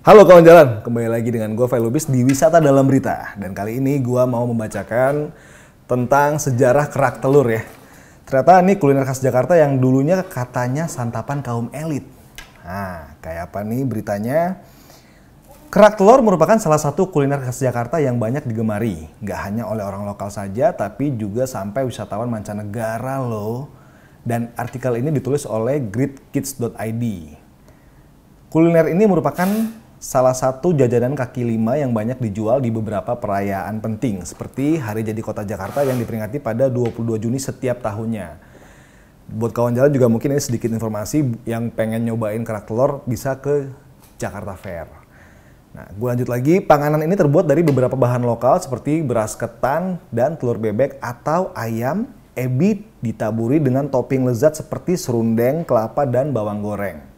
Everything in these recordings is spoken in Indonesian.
Halo kawan jalan, kembali lagi dengan gue Failubis di Wisata Dalam Berita. Dan kali ini gue mau membacakan tentang sejarah kerak telur ya. Ternyata ini kuliner khas Jakarta yang dulunya katanya santapan kaum elit. Nah, kayak apa nih beritanya? Kerak telur merupakan salah satu kuliner khas Jakarta yang banyak digemari. Nggak hanya oleh orang lokal saja, tapi juga sampai wisatawan mancanegara loh. Dan artikel ini ditulis oleh greatkids.id. Kuliner ini merupakan salah satu jajanan kaki lima yang banyak dijual di beberapa perayaan penting, seperti Hari Jadi Kota Jakarta yang diperingati pada 22 Juni setiap tahunnya. Buat kawan jalan juga mungkin ini sedikit informasi yang pengen nyobain kerak telur bisa ke Jakarta Fair. Nah, gue lanjut lagi, panganan ini terbuat dari beberapa bahan lokal seperti beras ketan dan telur bebek atau ayam, ebi ditaburi dengan topping lezat seperti serundeng, kelapa, dan bawang goreng.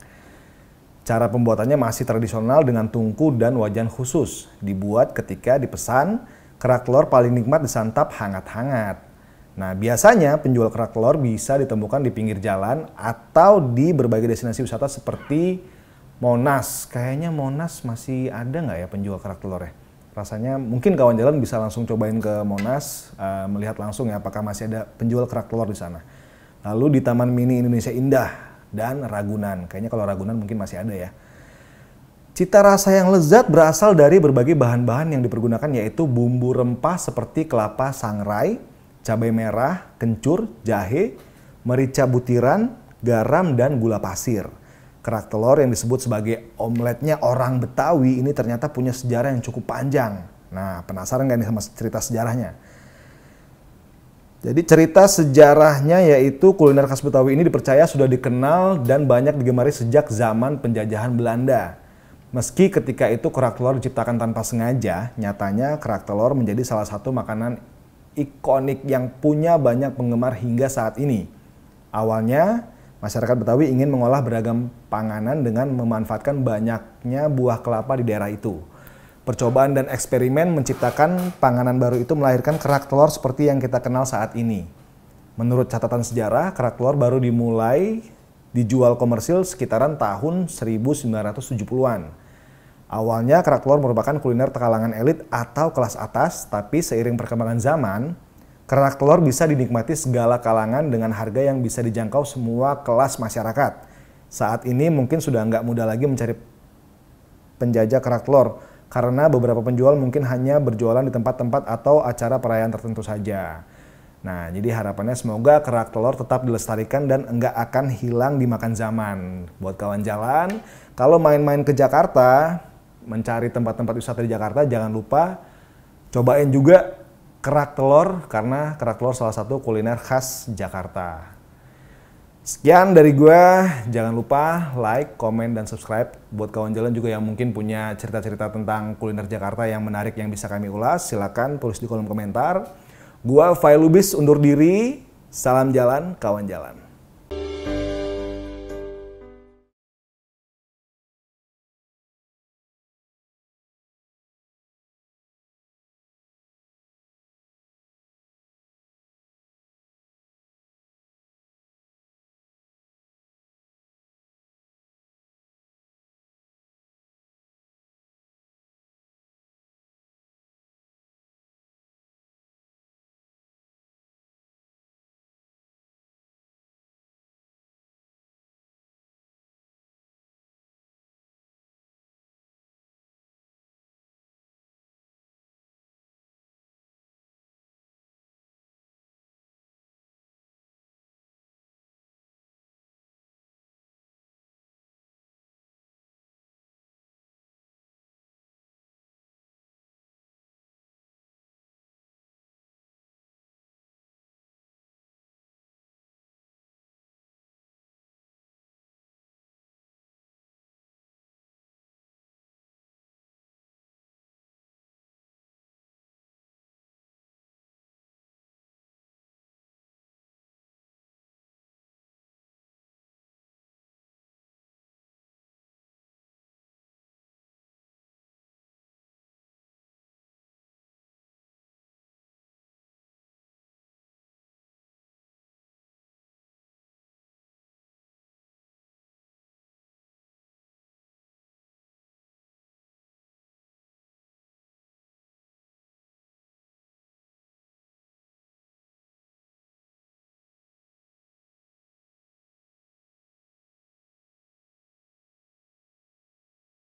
Cara pembuatannya masih tradisional dengan tungku dan wajan khusus. Dibuat ketika dipesan, kerak telur paling nikmat disantap hangat-hangat. Nah, biasanya penjual kerak telur bisa ditemukan di pinggir jalan atau di berbagai destinasi wisata seperti Monas. Kayaknya Monas masih ada nggak ya penjual kerak telur ya? Rasanya mungkin kawan jalan bisa langsung cobain ke Monas, melihat langsung ya apakah masih ada penjual kerak telur di sana. Lalu di Taman Mini Indonesia Indah dan Ragunan. Kayaknya kalau Ragunan mungkin masih ada ya. Cita rasa yang lezat berasal dari berbagai bahan-bahan yang dipergunakan yaitu bumbu rempah seperti kelapa sangrai, cabai merah, kencur, jahe, merica butiran, garam, dan gula pasir. Kerak telur yang disebut sebagai omeletnya orang Betawi ini ternyata punya sejarah yang cukup panjang. Nah, penasaran nggak nih sama cerita sejarahnya? Jadi cerita sejarahnya yaitu kuliner khas Betawi ini dipercaya sudah dikenal dan banyak digemari sejak zaman penjajahan Belanda. Meski ketika itu kerak telur diciptakan tanpa sengaja, nyatanya kerak telur menjadi salah satu makanan ikonik yang punya banyak penggemar hingga saat ini. Awalnya, masyarakat Betawi ingin mengolah beragam panganan dengan memanfaatkan banyaknya buah kelapa di daerah itu. Percobaan dan eksperimen menciptakan panganan baru itu melahirkan kerak telur seperti yang kita kenal saat ini. Menurut catatan sejarah, kerak telur baru dimulai dijual komersil sekitaran tahun 1970-an. Awalnya kerak telur merupakan kuliner kalangan elit atau kelas atas, tapi seiring perkembangan zaman, kerak telur bisa dinikmati segala kalangan dengan harga yang bisa dijangkau semua kelas masyarakat. Saat ini mungkin sudah nggak mudah lagi mencari penjajah kerak telur, karena beberapa penjual mungkin hanya berjualan di tempat-tempat atau acara perayaan tertentu saja. Nah, jadi harapannya semoga kerak telur tetap dilestarikan dan enggak akan hilang dimakan zaman. Buat kawan jalan, kalau main-main ke Jakarta, mencari tempat-tempat wisata di Jakarta, jangan lupa cobain juga kerak telur, karena kerak telur salah satu kuliner khas Jakarta. Sekian dari gue, jangan lupa like, komen, dan subscribe. Buat kawan jalan juga yang mungkin punya cerita-cerita tentang kuliner Jakarta yang menarik yang bisa kami ulas, silakan tulis di kolom komentar. Gue Failubis undur diri, salam jalan, kawan jalan.